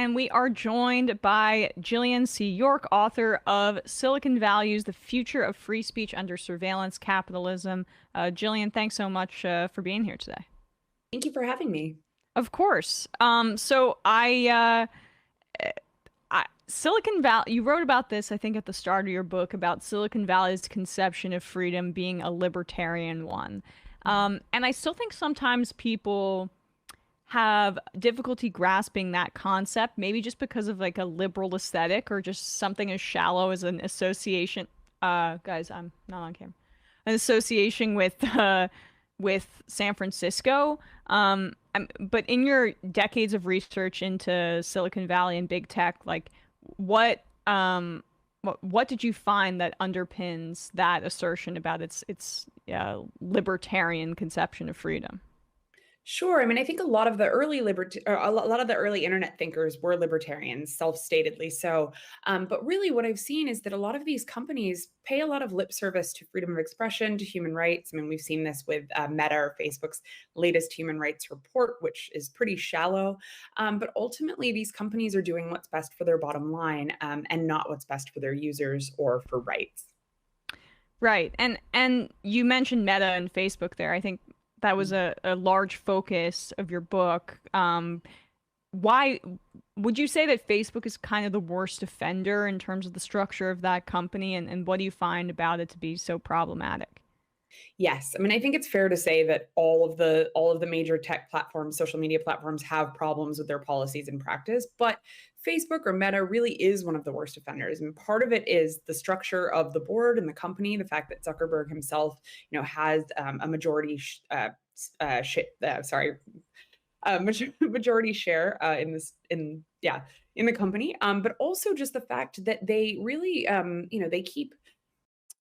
and we are joined by Jillian C. York, author of Silicon Values, The Future of Free Speech Under Surveillance Capitalism. Jillian, thanks so much for being here today. Thank you for having me. Of course. Silicon Valley, you wrote about this, I think, at the start of your book about Silicon Valley's conception of freedom being a libertarian one. And I still think sometimes people have difficulty grasping that concept, maybe just because of like a liberal aesthetic or just something as shallow as an association. Guys, I'm not on camera. An association with San Francisco. But in your decades of research into Silicon Valley and big tech, like what did you find that underpins that assertion about its libertarian conception of freedom? Sure. I mean, I think a lot of the early a lot of the early internet thinkers were libertarians, self-statedly so. But really, what I've seen is that a lot of these companies pay a lot of lip service to freedom of expression, to human rights. I mean, we've seen this with Meta or Facebook's latest human rights report, which is pretty shallow. But ultimately, these companies are doing what's best for their bottom line, and not what's best for their users or for rights. Right. And you mentioned Meta and Facebook there. I think that was a large focus of your book. Why would you say that Facebook is kind of the worst offender in terms of the structure of that company, and what do you find about it to be so problematic? Yes, I mean, I think it's fair to say that all of the major tech platforms, social media platforms, have problems with their policies and practice, but Facebook or Meta really is one of the worst offenders. And part of it is the structure of the board and the company, the fact that Zuckerberg himself, has a majority majority share in the company, but also just the fact that they really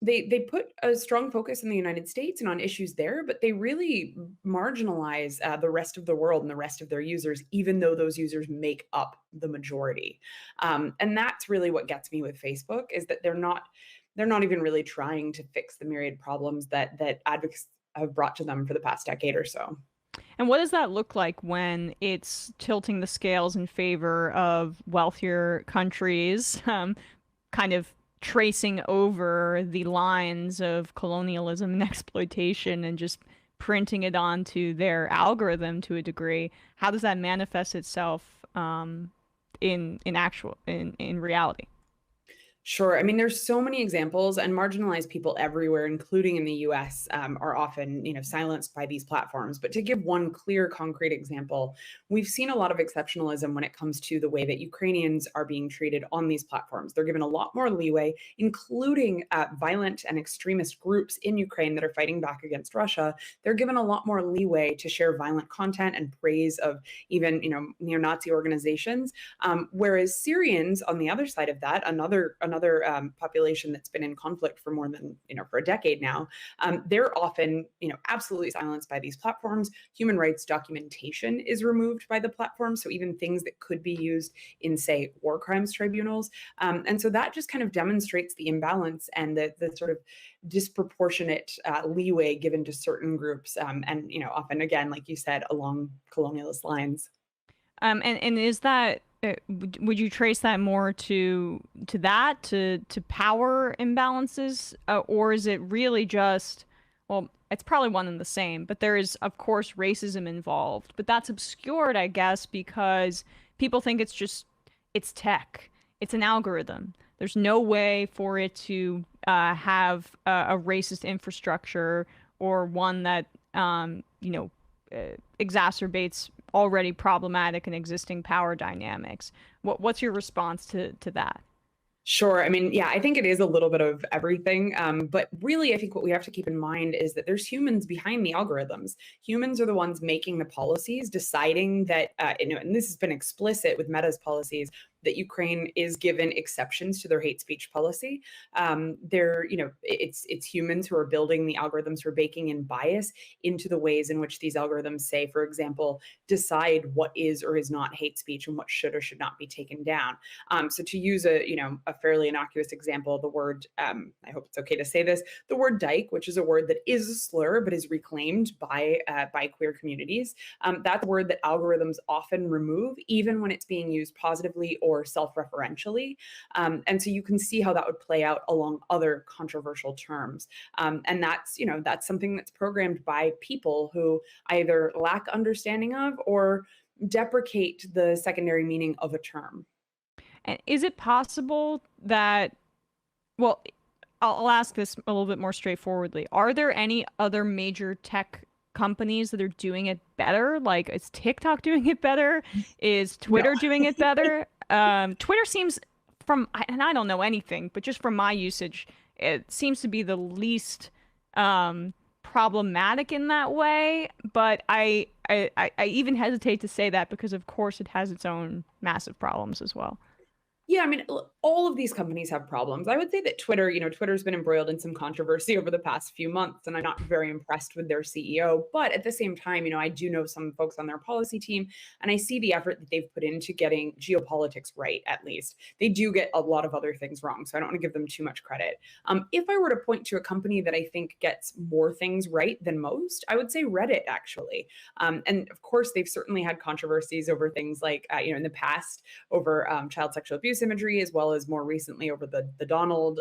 they put a strong focus in the United States and on issues there, but they really marginalize the rest of the world and the rest of their users, even though those users make up the majority. And that's really what gets me with Facebook, is that they're not even really trying to fix the myriad problems that advocates have brought to them for the past decade or so. And what does that look like when it's tilting the scales in favor of wealthier countries, kind of tracing over the lines of colonialism and exploitation and just printing it onto their algorithm to a degree? How does that manifest itself in reality? Sure. I mean, there's so many examples, and marginalized people everywhere, including in the US, are often, silenced by these platforms. But to give one clear, concrete example, we've seen a lot of exceptionalism when it comes to the way that Ukrainians are being treated on these platforms. They're given a lot more leeway, including violent and extremist groups in Ukraine that are fighting back against Russia. They're given a lot more leeway to share violent content and praise of even, neo-Nazi organizations. Whereas Syrians, on the other side of that, another population that's been in conflict for more than for a decade now, they're often absolutely silenced by these platforms. Human rights documentation is removed by the platform, so even things that could be used in, say, war crimes tribunals. And so that just kind of demonstrates the imbalance and the sort of disproportionate leeway given to certain groups, and often, again, like you said, along colonialist lines. And is that would you trace that more to power imbalances, or is it really just, well, it's probably one and the same, but there is, of course, racism involved, but that's obscured, I guess, because people think it's tech, it's an algorithm. There's no way for it to have a racist infrastructure or one that exacerbates already problematic and existing power dynamics. What's your response to that? Sure. I mean, yeah, I think it is a little bit of everything. But really, I think what we have to keep in mind is that there's humans behind the algorithms. Humans are the ones making the policies, deciding that, and this has been explicit with Meta's policies, that Ukraine is given exceptions to their hate speech policy. They're, it's humans who are building the algorithms who are baking in bias into the ways in which these algorithms say, for example, decide what is or is not hate speech and what should or should not be taken down. So to use a fairly innocuous example, the word, I hope it's okay to say this, the word dyke, which is a word that is a slur but is reclaimed by queer communities. That's a word that algorithms often remove, even when it's being used positively or self-referentially. And so you can see how that would play out along other controversial terms. And that's something that's programmed by people who either lack understanding of or deprecate the secondary meaning of a term. And is it possible that, well, I'll ask this a little bit more straightforwardly. Are there any other major tech companies that are doing it better? Like, is TikTok doing it better? Is Twitter doing it better? Twitter seems, and I don't know anything, but just from my usage, it seems to be the least problematic in that way. But I even hesitate to say that because, of course, it has its own massive problems as well. Yeah, I mean, all of these companies have problems. I would say that Twitter's been embroiled in some controversy over the past few months, and I'm not very impressed with their CEO. But at the same time, I do know some folks on their policy team, and I see the effort that they've put into getting geopolitics right, at least. They do get a lot of other things wrong, so I don't want to give them too much credit. If I were to point to a company that I think gets more things right than most, I would say Reddit, actually. And of course, they've certainly had controversies over things like, in the past, over child sexual abuse imagery, as well as more recently over the Donald.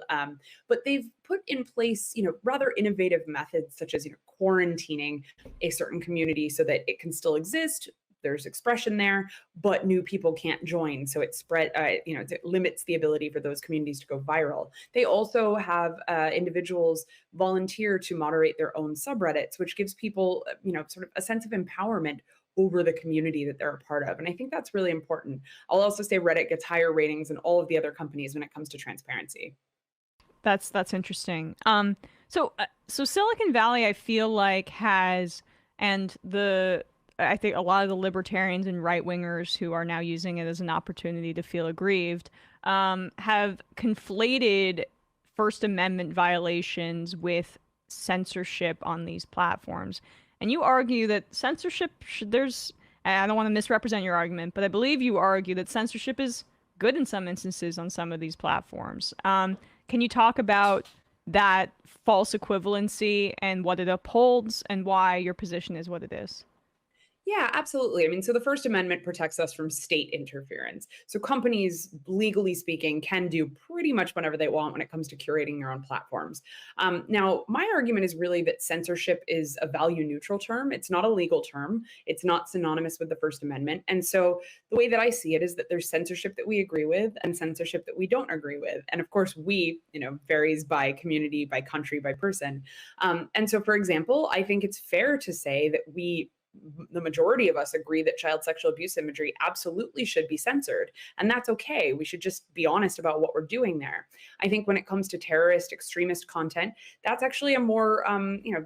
But they've put in place, rather innovative methods such as, quarantining a certain community so that it can still exist. There's expression there, but new people can't join. So it it limits the ability for those communities to go viral. They also have individuals volunteer to moderate their own subreddits, which gives people, sort of a sense of empowerment over the community that they're a part of. And I think that's really important. I'll also say Reddit gets higher ratings than all of the other companies when it comes to transparency. That's interesting. So Silicon Valley, I feel like I think a lot of the libertarians and right wingers who are now using it as an opportunity to feel aggrieved, have conflated First Amendment violations with censorship on these platforms. And you argue that censorship I don't want to misrepresent your argument, but I believe you argue that censorship is good in some instances on some of these platforms. Can you talk about that false equivalency and what it upholds and why your position is what it is? Yeah, absolutely. I mean, so the First Amendment protects us from state interference. So companies, legally speaking, can do pretty much whatever they want when it comes to curating their own platforms. Now, my argument is really that censorship is a value neutral term. It's not a legal term. It's not synonymous with the First Amendment. And so the way that I see it is that there's censorship that we agree with and censorship that we don't agree with. And of course, varies by community, by country, by person. And so, for example, I think it's fair to say that the majority of us agree that child sexual abuse imagery absolutely should be censored. And that's okay. We should just be honest about what we're doing there. I think when it comes to terrorist, extremist content, that's actually a more,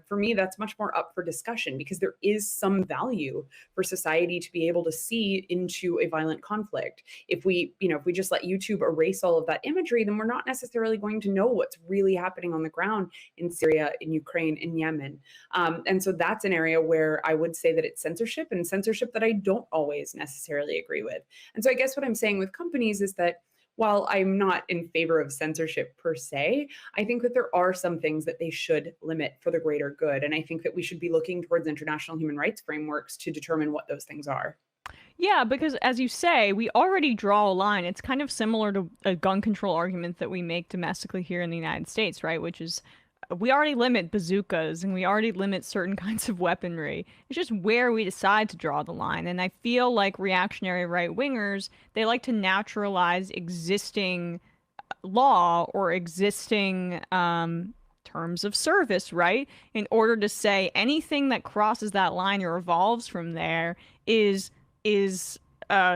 for me, that's much more up for discussion because there is some value for society to be able to see into a violent conflict. If we just let YouTube erase all of that imagery, then we're not necessarily going to know what's really happening on the ground in Syria, in Ukraine, in Yemen. And so that's an area where I would say that it's censorship and censorship that I don't always necessarily agree with. And so I guess what I'm saying with companies is that while I'm not in favor of censorship per se, I think that there are some things that they should limit for the greater good. And I think that we should be looking towards international human rights frameworks to determine what those things are. Yeah, because as you say, we already draw a line. It's kind of similar to a gun control argument that we make domestically here in the United States, right? Which is we already limit bazookas and we already limit certain kinds of weaponry. It's just where we decide to draw the line. And I feel like reactionary right wingers, they like to naturalize existing law or existing terms of service, right? In order to say anything that crosses that line or evolves from there is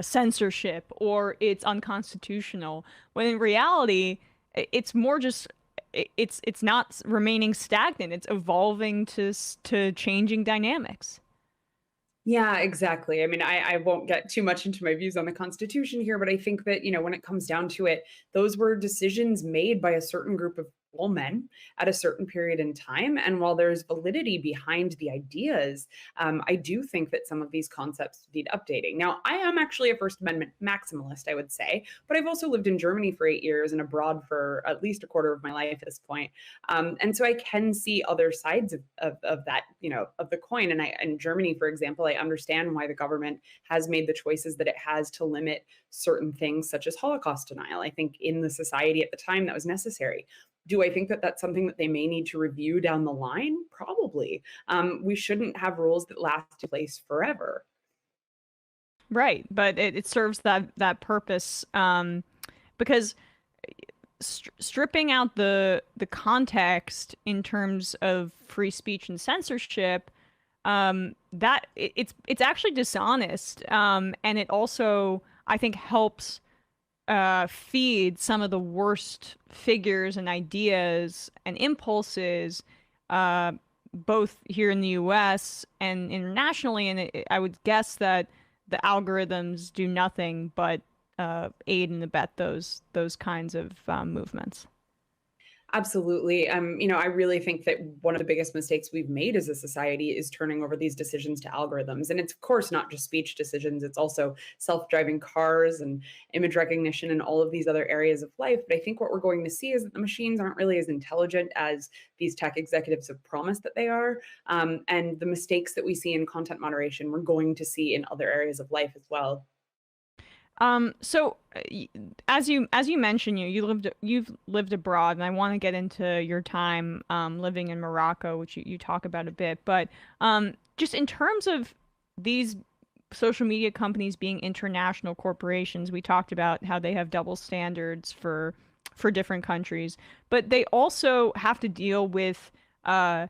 censorship or it's unconstitutional. When in reality, it's more just it's not remaining stagnant. It's evolving to changing dynamics. Yeah, exactly. I mean, I won't get too much into my views on the Constitution here, but I think that, when it comes down to it, those were decisions made by a certain group of all men at a certain period in time. And while there's validity behind the ideas, I do think that some of these concepts need updating. Now, I am actually a First Amendment maximalist, I would say, but I've also lived in Germany for 8 years and abroad for at least a quarter of my life at this point. And so I can see other sides of that, of the coin. And in Germany, for example, I understand why the government has made the choices that it has to limit certain things, such as Holocaust denial. I think in the society at the time that was necessary. Do I think that that's something that they may need to review down the line? Probably. We shouldn't have rules that last in place forever. Right, but it serves that purpose, because stripping out the context in terms of free speech and censorship, it's actually dishonest, and it also, I think, helps feed some of the worst figures and ideas and impulses, uh, both here in the US and internationally. And I would guess that the algorithms do nothing but aid and abet those kinds of movements. Absolutely. I really think that one of the biggest mistakes we've made as a society is turning over these decisions to algorithms. And it's, of course, not just speech decisions, it's also self driving cars and image recognition and all of these other areas of life. But I think what we're going to see is that the machines aren't really as intelligent as these tech executives have promised that they are. And the mistakes that we see in content moderation, we're going to see in other areas of life as well. So as you mentioned, you've lived abroad, and I want to get into your time living in Morocco, which you talk about a bit. But just in terms of these social media companies being international corporations, we talked about how they have double standards for different countries, but they also have to deal with uh,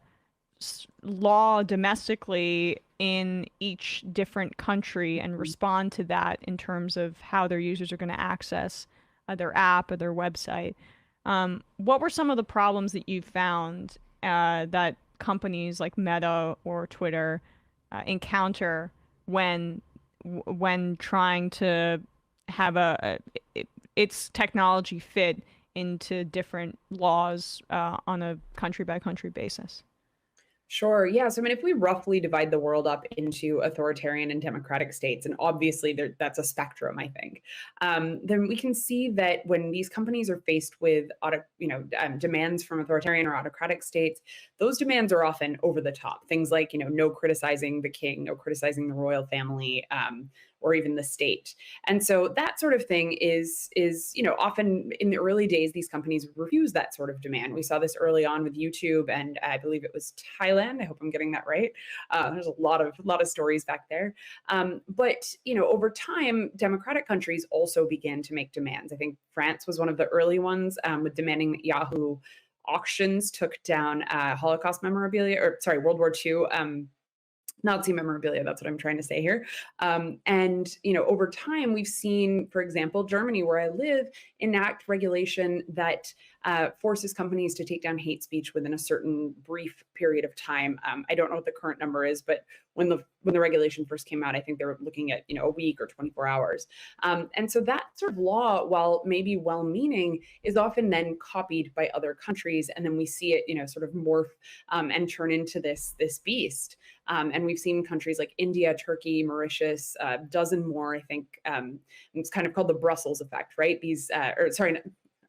law domestically in each different country and respond to that in terms of how their users are going to access their app or their website. What were some of the problems that you found that companies like Meta or Twitter encounter when when trying to have its technology fit into different laws on a country by country basis? Sure. Yeah. So, I mean, if we roughly divide the world up into authoritarian and democratic states, and obviously that's a spectrum, I think, then we can see that when these companies are faced with, demands from authoritarian or autocratic states, those demands are often over the top. Things like, no criticizing the king, no criticizing the royal family, or even the state. And so that sort of thing is often in the early days these companies refuse that sort of demand. We saw this early on with YouTube, and I believe it was Thailand. I hope I'm getting that right. There's a lot of stories back there. But over time, democratic countries also began to make demands. I think France was one of the early ones, with demanding that Yahoo auctions took down Holocaust memorabilia, or sorry, World War II. Nazi memorabilia. That's what I'm trying to say here. And over time, we've seen, for example, Germany, where I live, enact regulation that forces companies to take down hate speech within a certain brief period of time. I don't know what the current number is, but when the regulation first came out, I think they were looking at a week or 24 hours. And so that sort of law, while maybe well-meaning, is often then copied by other countries, and then we see it sort of morph and turn into this beast. And we've seen countries like India, Turkey, Mauritius, a dozen more, I think. It's kind of called the Brussels effect, right?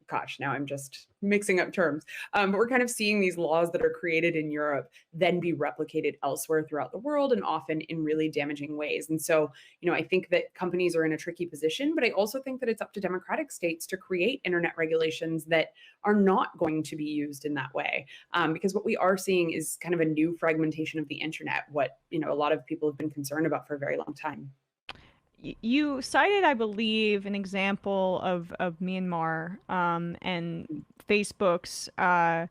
Gosh, now I'm just mixing up terms. But we're kind of seeing these laws that are created in Europe then be replicated elsewhere throughout the world, and often in really damaging ways. And so, I think that companies are in a tricky position, but I also think that it's up to democratic states to create internet regulations that are not going to be used in that way. Because what we are seeing is kind of a new fragmentation of the internet, what, a lot of people have been concerned about for a very long time. You cited, I believe, an example of Myanmar, and Facebook's. I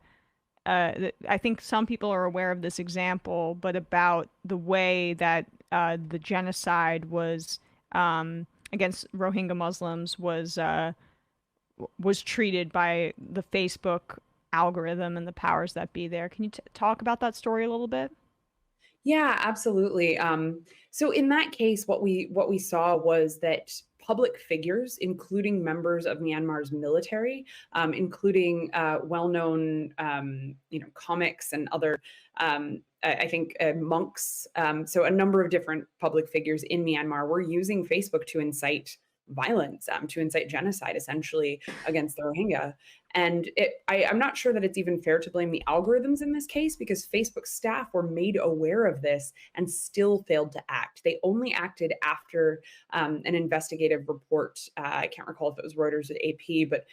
think some people are aware of this example, but about the way that the genocide was against Rohingya Muslims was treated by the Facebook algorithm and the powers that be there. Can you talk about that story a little bit? Yeah, absolutely. So in that case, what we saw was that public figures, including members of Myanmar's military, including well-known, comics and other, I think, monks. So a number of different public figures in Myanmar were using Facebook to incite violence, to incite genocide, essentially against the Rohingya. And I'm not sure that it's even fair to blame the algorithms in this case because Facebook staff were made aware of this and still failed to act. They only acted after an investigative report. I can't recall if it was Reuters or AP, but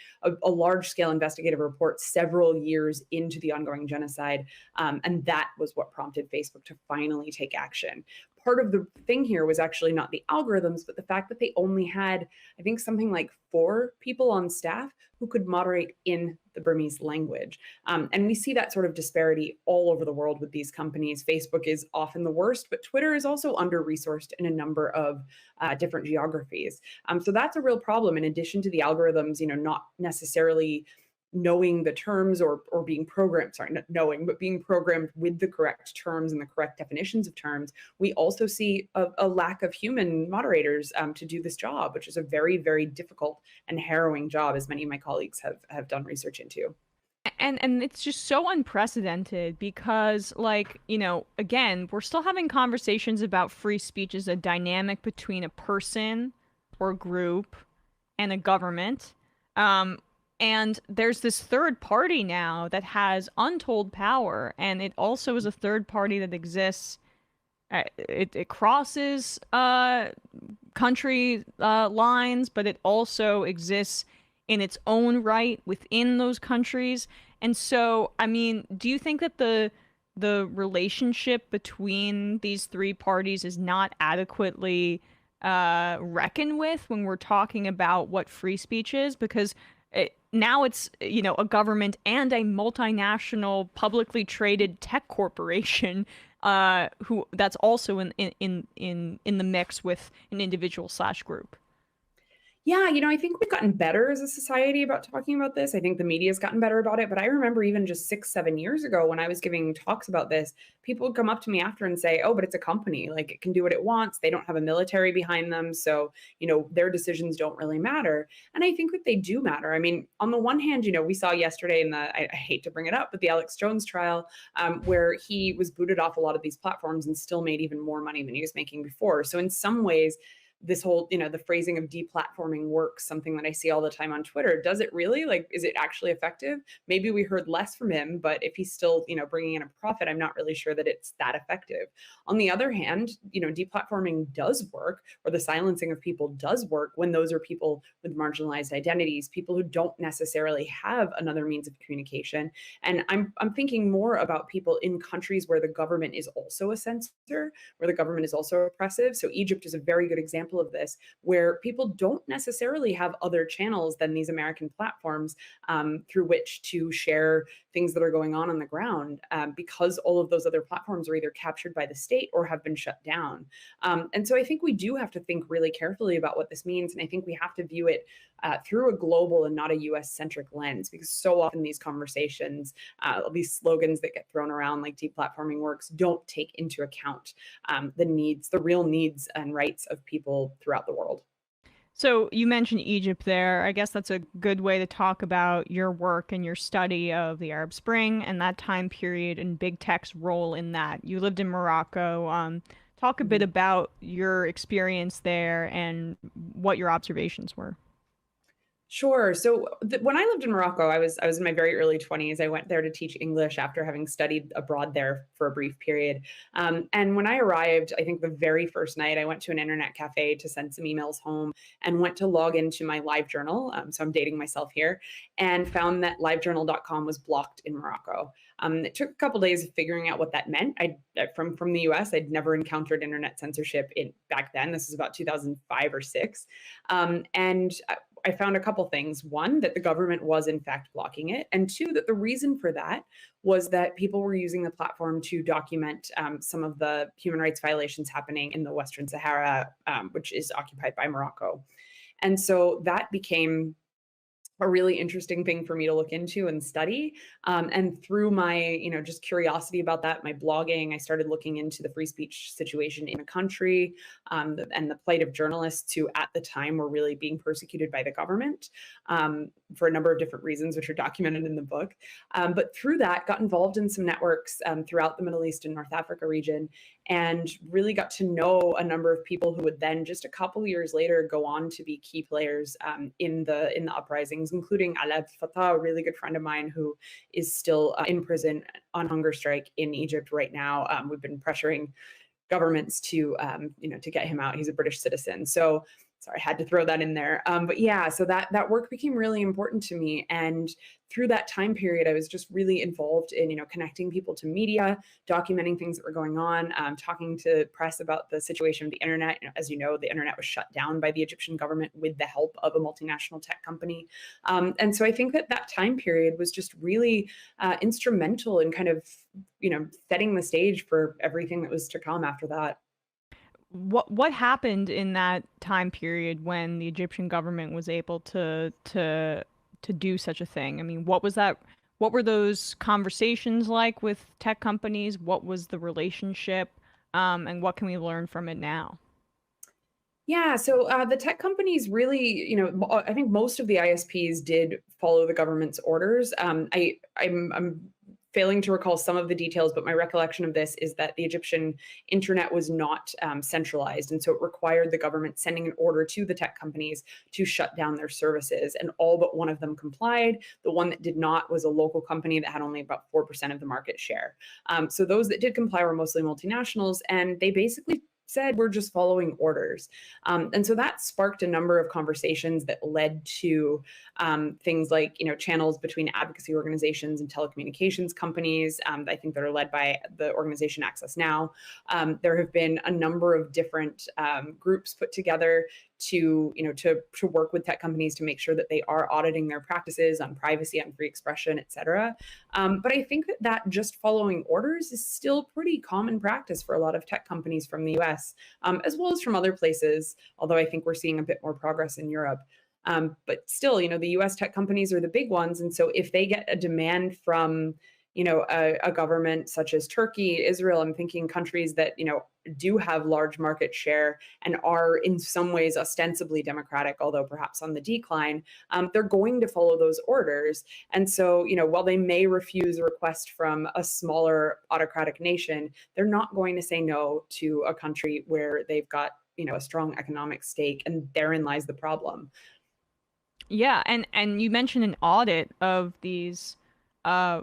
a large scale investigative report several years into the ongoing genocide. And that was what prompted Facebook to finally take action. Part of the thing here was actually not the algorithms, but the fact that they only had, I think, something like 4 people on staff who could moderate in the Burmese language. And we see that sort of disparity all over the world with these companies. Facebook is often the worst, but Twitter is also under-resourced in a number of different geographies. So that's a real problem. In addition to the algorithms, not necessarily knowing the terms or being programmed, sorry, not knowing, but being programmed with the correct terms and the correct definitions of terms, we also see a lack of human moderators to do this job, which is a very, very difficult and harrowing job, as many of my colleagues have done research into. And it's just so unprecedented because, like, again, we're still having conversations about free speech as a dynamic between a person or group and a government. And there's this third party now that has untold power, and it also is a third party that exists. It crosses country lines, but it also exists in its own right within those countries. And so, I mean, do you think that the relationship between these three parties is not adequately reckoned with when we're talking about what free speech is? Because now it's, a government and a multinational publicly traded tech corporation who that's also in the mix with an individual slash group. Yeah, I think we've gotten better as a society about talking about this. I think the media's gotten better about it. But I remember even just 6, 7 years ago when I was giving talks about this, people would come up to me after and say, oh, but it's a company. Like it can do what it wants. They don't have a military behind them. So, their decisions don't really matter. And I think that they do matter. I mean, on the one hand, we saw yesterday in I hate to bring it up, but the Alex Jones trial, where he was booted off a lot of these platforms and still made even more money than he was making before. So in some ways, this whole, the phrasing of deplatforming works, something that I see all the time on Twitter. Does it really? Like, is it actually effective? Maybe we heard less from him, but if he's still, bringing in a profit, I'm not really sure that it's that effective. On the other hand, deplatforming does work, or the silencing of people does work when those are people with marginalized identities, people who don't necessarily have another means of communication. And I'm thinking more about people in countries where the government is also a censor, where the government is also oppressive. So Egypt is a very good example of this, where people don't necessarily have other channels than these American platforms through which to share things that are going on the ground, because all of those other platforms are either captured by the state or have been shut down. And so I think we do have to think really carefully about what this means. And I think we have to view it through a global and not a US centric lens, because so often these conversations, these slogans that get thrown around like deplatforming works, don't take into account the real needs and rights of people throughout the world. So you mentioned Egypt there. I guess that's a good way to talk about your work and your study of the Arab Spring and that time period and big tech's role in that. You lived in Morocco. Talk a bit Mhm. about your experience there and what your observations were. Sure. So when I lived in Morocco, I was in my very early 20s. I went there to teach English after having studied abroad there for a brief period. And when I arrived, I think the very first night, I went to an internet cafe to send some emails home and went to log into my LiveJournal. So I'm dating myself here, and found that livejournal.com was blocked in Morocco. It took a couple days of figuring out what that meant. From the U.S., I'd never encountered internet censorship back then. This is about 2005 or six, and I found a couple things. One, that the government was in fact blocking it. And two, that the reason for that was that people were using the platform to document some of the human rights violations happening in the Western Sahara, which is occupied by Morocco. And so that became a really interesting thing for me to look into and study. And through my, just curiosity about that, my blogging, I started looking into the free speech situation in the country, and the plight of journalists who at the time were really being persecuted by the government, for a number of different reasons, which are documented in the book. But through that, got involved in some networks throughout the Middle East and North Africa region, and really got to know a number of people who would then, just a couple years later, go on to be key players in the uprisings, including Aleb Fattah, a really good friend of mine who is still in prison on hunger strike in Egypt right now. We've been pressuring governments to to get him out. He's a British citizen. So sorry, I had to throw that in there. But yeah, so that work became really important to me. And through that time period, I was just really involved in, connecting people to media, documenting things that were going on, talking to press about the situation of the internet. As you know, the internet was shut down by the Egyptian government with the help of a multinational tech company. And so I think that time period was just really instrumental in kind of, setting the stage for everything that was to come after that. What happened in that time period when the Egyptian government was able to do such a thing? I mean, what was that? What were those conversations like with tech companies? What was the relationship? And what can we learn from it now? Yeah, so the tech companies really, I think most of the ISPs did follow the government's orders. I'm failing to recall some of the details, but my recollection of this is that the Egyptian internet was not centralized, and so it required the government sending an order to the tech companies to shut down their services. And all but one of them complied. The one that did not was a local company that had only about 4% of the market share. So those that did comply were mostly multinationals, and they basically said we're just following orders. And so that sparked a number of conversations that led to things like, channels between advocacy organizations and telecommunications companies. I think that are led by the organization Access Now. There have been a number of different groups put together to work with tech companies to make sure that they are auditing their practices on privacy, on free expression, et cetera. But I think that just following orders is still pretty common practice for a lot of tech companies from the US, as well as from other places, although I think we're seeing a bit more progress in Europe. But still, the US tech companies are the big ones. And so if they get a demand from, a government such as Turkey, Israel, I'm thinking countries that, do have large market share and are in some ways ostensibly democratic, although perhaps on the decline, they're going to follow those orders. And so, while they may refuse a request from a smaller autocratic nation, they're not going to say no to a country where they've got, a strong economic stake, and therein lies the problem. Yeah, and you mentioned an audit of these uh,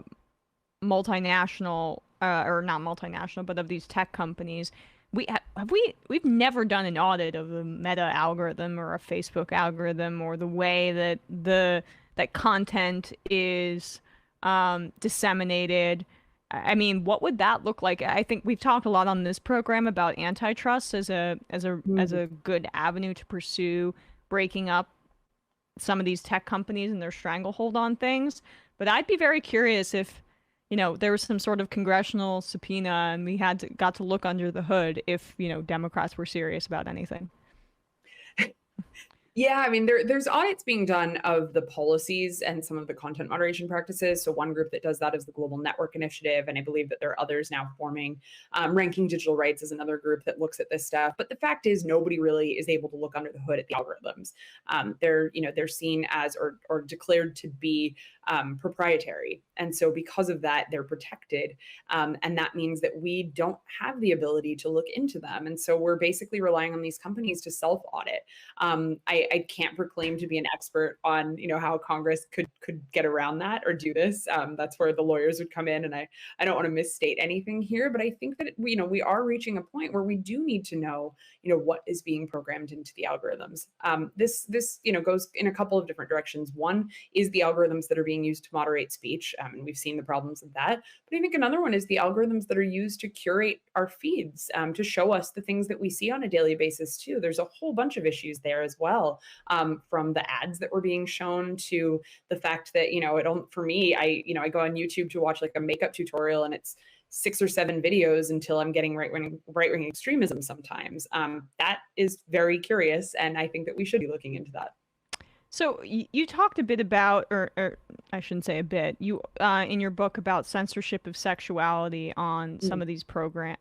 multinational or not multinational, but of these tech companies. We've never done an audit of a Meta algorithm or a Facebook algorithm or the way that that content is disseminated. I mean, what would that look like? I think we've talked a lot on this program about antitrust as a good avenue to pursue breaking up some of these tech companies and their stranglehold on things. But I'd be very curious if, there was some sort of congressional subpoena and we got to look under the hood if, Democrats were serious about anything. Yeah, I mean, there's audits being done of the policies and some of the content moderation practices. So one group that does that is the Global Network Initiative, and I believe that there are others now forming. Ranking Digital Rights is another group that looks at this stuff. But the fact is, nobody really is able to look under the hood at the algorithms. They're seen as or declared to be proprietary, and so because of that, they're protected, and that means that we don't have the ability to look into them, and so we're basically relying on these companies to self-audit. I can't proclaim to be an expert on, how Congress could get around that or do this. That's where the lawyers would come in, and I don't want to misstate anything here, but I think that we are reaching a point where we do need to know, what is being programmed into the algorithms. This goes in a couple of different directions. One is the algorithms that are being used to moderate speech, and we've seen the problems of that. But I think another one is the algorithms that are used to curate our feeds, to show us the things that we see on a daily basis too. There's a whole bunch of issues there as well, from the ads that were being shown to the fact that, for me, I go on YouTube to watch like a makeup tutorial and it's 6 or 7 videos until I'm getting right-wing extremism sometimes. That is very curious, and I think that we should be looking into that. So you talked a bit about, or I shouldn't say a bit, you in your book about censorship of sexuality on some of these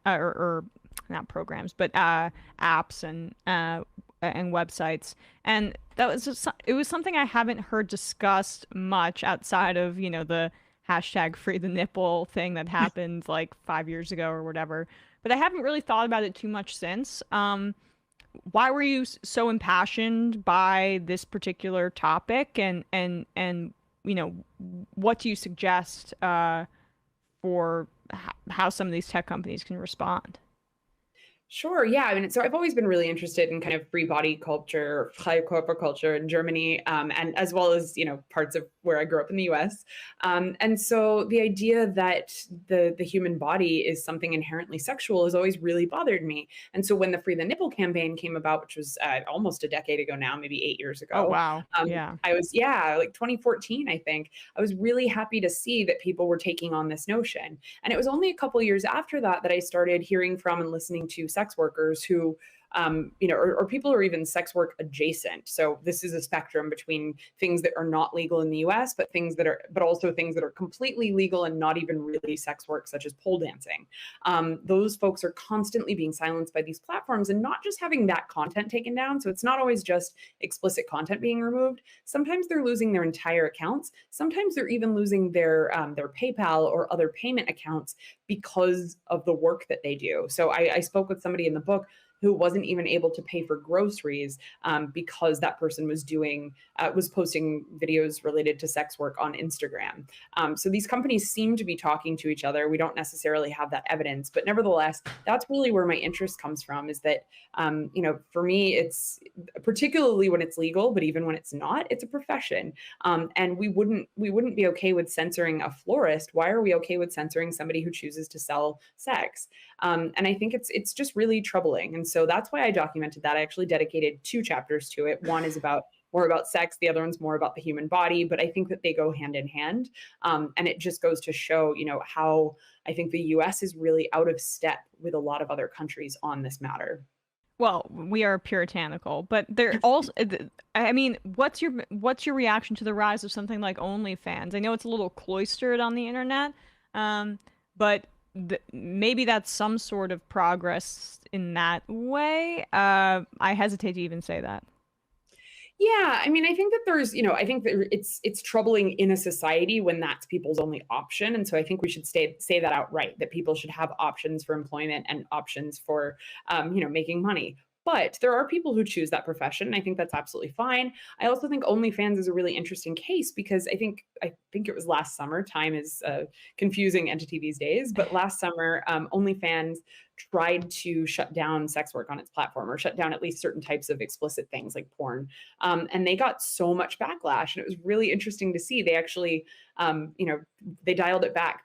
or not programs, but apps and websites, and that was it was something I haven't heard discussed much outside of, you know, the hashtag free the nipple thing that happened like 5 years ago or whatever. But I haven't really thought about it too much since. Why were you so impassioned by this particular topic, and you know, what do you suggest for how some of these tech companies can respond? Sure. Yeah. I mean, so I've always been really interested in kind of free body culture, Freikörper culture in Germany, and as well as, you know, parts of where I grew up in the US. And so the idea that the human body is something inherently sexual has always really bothered me. And so when the Free the Nipple campaign came about, which was almost a decade ago now, maybe 8 years Oh ago, wow. Yeah. I was, yeah, like 2014, I think, I was really happy to see that people were taking on this notion. And it was only a couple years after that that I started hearing from and listening to sex workers who, you know, or people who are even sex work adjacent. So this is a spectrum between things that are not legal in the U.S., but things that are, but also things that are completely legal and not even really sex work, such as pole dancing. Those folks are constantly being silenced by these platforms, and not just having that content taken down. So it's not always just explicit content being removed. Sometimes they're losing their entire accounts. Sometimes they're even losing their PayPal or other payment accounts because of the work that they do. So I spoke with somebody in the book who wasn't even able to pay for groceries because that person was posting videos related to sex work on Instagram. So these companies seem to be talking to each other. We don't necessarily have that evidence, but nevertheless, that's really where my interest comes from. Is that you know, for me, it's particularly when it's legal, but even when it's not, it's a profession, and we wouldn't be okay with censoring a florist. Why are we okay with censoring somebody who chooses to sell sex? And I think it's just really troubling. And so that's why I documented that. I actually dedicated 2 chapters to it. One is about more about sex. The other one's more about the human body. But I think that they go hand in hand. And it just goes to show, you know, how I think the U.S. is really out of step with a lot of other countries on this matter. Well, we are puritanical, but they're also, I mean, what's your reaction to the rise of something like OnlyFans? I know it's a little cloistered on the internet, but maybe that's some sort of progress in that way. I hesitate to even say that. Yeah, I mean, I think that there's, you know, I think that it's troubling in a society when that's people's only option, and so I think we should say that outright, that people should have options for employment and options for, you know, making money. But there are people who choose that profession, and I think that's absolutely fine. I also think OnlyFans is a really interesting case because I think it was last summer. Time is a confusing entity these days, but last summer, OnlyFans tried to shut down sex work on its platform, or shut down at least certain types of explicit things like porn. And they got so much backlash, and it was really interesting to see. They actually, you know, they dialed it back.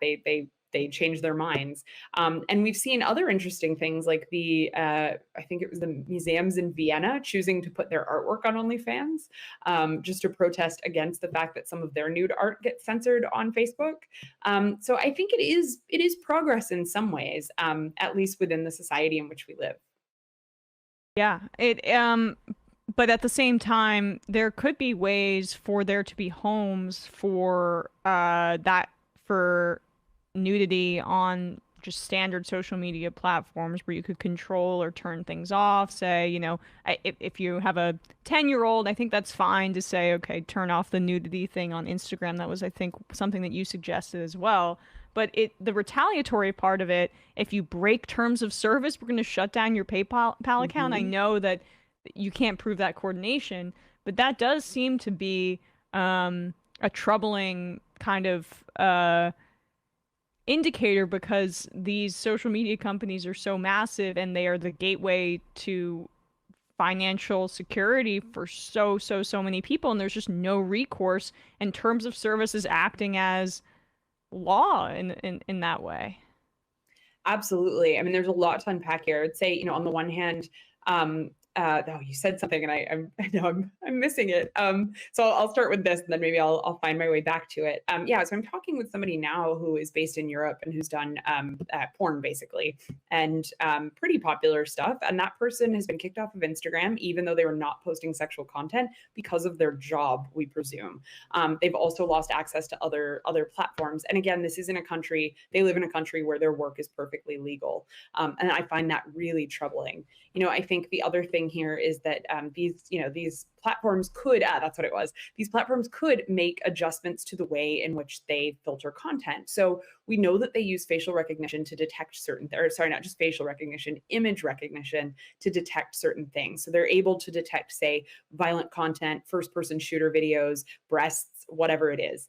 They changed their minds. And we've seen other interesting things like I think it was the museums in Vienna choosing to put their artwork on OnlyFans, just to protest against the fact that some of their nude art gets censored on Facebook. So I think it is progress in some ways, at least within the society in which we live. Yeah, but at the same time, there could be ways for there to be homes for for nudity on just standard social media platforms where you could control or turn things off. Say, you know, if you have a 10-year-old, I think that's fine to say, okay, turn off the nudity thing on Instagram. That was, I think, something that you suggested as well. But the retaliatory part of it, if you break terms of service, we're going to shut down your PayPal account. I Mhm. know that you can't prove that coordination, but that does seem to be a troubling kind of indicator, because these social media companies are so massive and they are the gateway to financial security for so many people, and there's just no recourse, and terms of service is acting as law in that way. Absolutely. I mean, there's a lot to unpack here. I'd say, you know, on the one hand, oh, you said something, and I know I'm missing it. So I'll start with this, and then maybe I'll find my way back to it. Yeah, so I'm talking with somebody now who is based in Europe and who's done porn basically, and pretty popular stuff. And that person has been kicked off of Instagram, even though they were not posting sexual content because of their job, we presume. They've also lost access to other platforms. And again, this is in a country, they live in a country where their work is perfectly legal. And I find that really troubling. I think the other thing here is that these platforms could, that's what it was. These platforms could make adjustments to the way in which they filter content. So we know that they use facial recognition to detect not just facial recognition, image recognition to detect certain things. So they're able to detect, say, violent content, first-person shooter videos, breasts, whatever it is.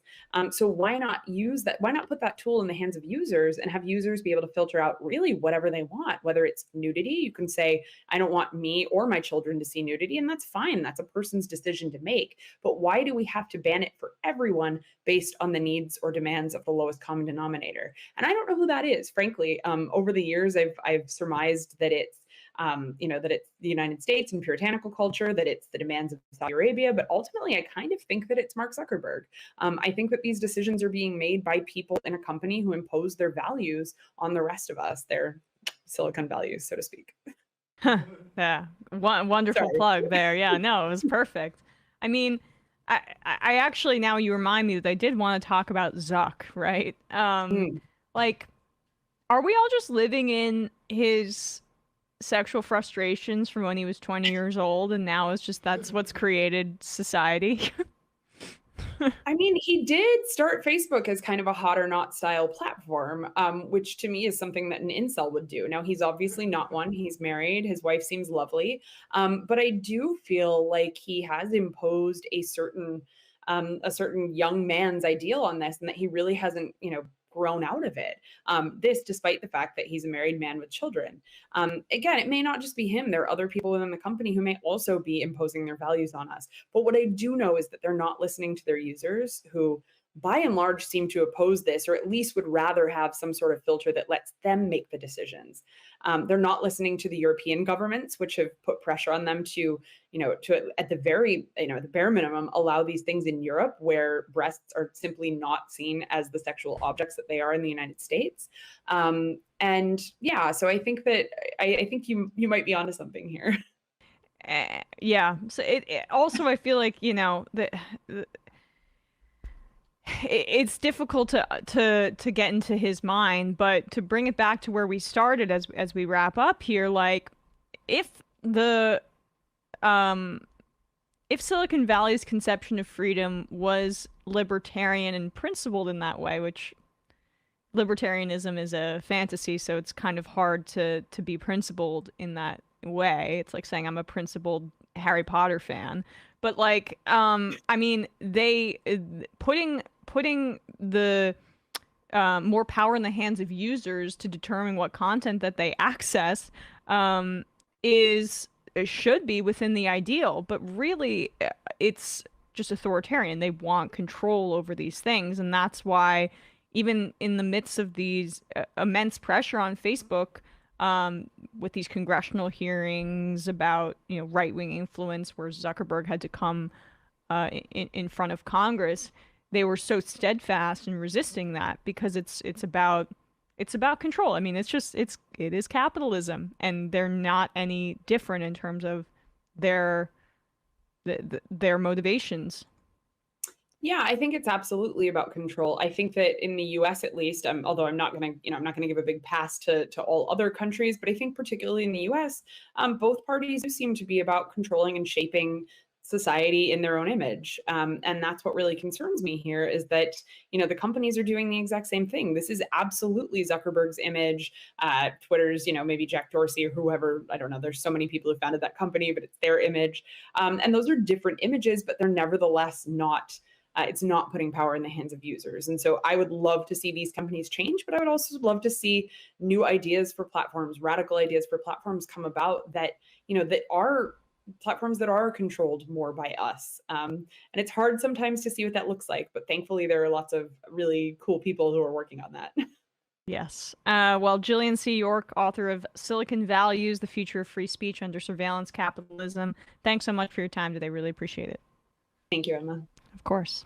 So why not use that? Why not put that tool in the hands of users and have users be able to filter out really whatever they want, whether it's nudity. You can say, I don't want me or my children to see nudity, and that's fine. That's a person's decision to make. But why do we have to ban it for everyone based on the needs or demands of the lowest common denominator? And I don't know who that is, frankly. Over the years, I've surmised that it's that it's the United States and puritanical culture, that it's the demands of Saudi Arabia, but ultimately I kind of think that it's Mark Zuckerberg. I think that these decisions are being made by people in a company who impose their values on the rest of us, their Silicon values, so to speak. Yeah, wonderful Sorry. plug there. Yeah, no, it was perfect. I mean, I actually, now you remind me that I did want to talk about Zuck, right? Mm. Like, are we all just living in his sexual frustrations from when he was 20 years old, and now it's just that's what's created society? I mean, he did start Facebook as kind of a hot or not style platform, which to me is something that an incel would do. Now, he's obviously not one. He's married. His wife seems lovely. But I do feel like he has imposed a certain young man's ideal on this, and that he really hasn't, grown out of it. This, despite the fact that he's a married man with children. Again, it may not just be him. There are other people within the company who may also be imposing their values on us. But what I do know is that they're not listening to their users, who by and large seem to oppose this, or at least would rather have some sort of filter that lets them make the decisions. They're not listening to the European governments, which have put pressure on them to, at the the bare minimum, allow these things in Europe, where breasts are simply not seen as the sexual objects that they are in the United States. And yeah, so I think that I think you might be onto something here. Yeah. So it also, I feel like, it's difficult to get into his mind, but to bring it back to where we started as we wrap up here, like if the if Silicon Valley's conception of freedom was libertarian and principled in that way, which libertarianism is a fantasy, so it's kind of hard to be principled in that way. It's like saying I'm a principled Harry Potter fan. But like, I mean, they putting the more power in the hands of users to determine what content that they access is should be within the ideal, but really it's just authoritarian. They want control over these things, and that's why even in the midst of these immense pressure on Facebook, with these congressional hearings about, right-wing influence, where Zuckerberg had to come in front of Congress, they were so steadfast in resisting that because it's about control. I mean, it is capitalism, and they're not any different in terms of their motivations. Yeah, I think it's absolutely about control. I think that in the US at least, although I'm not gonna give a big pass to all other countries, but I think particularly in the US, both parties do seem to be about controlling and shaping society in their own image. And that's what really concerns me here, is that, the companies are doing the exact same thing. This is absolutely Zuckerberg's image, Twitter's, maybe Jack Dorsey or whoever, I don't know. There's so many people who founded that company, but it's their image. And those are different images, but they're nevertheless not it's not putting power in the hands of users. And so I would love to see these companies change, but I would also love to see new ideas for platforms, radical ideas for platforms come about that, that are platforms that are controlled more by us. And it's hard sometimes to see what that looks like, but thankfully there are lots of really cool people who are working on that. Yes. Well, Jillian C. York, author of Silicon Values, The Future of Free Speech Under Surveillance Capitalism. Thanks so much for your time today. Really appreciate it. Thank you, Emma. Of course.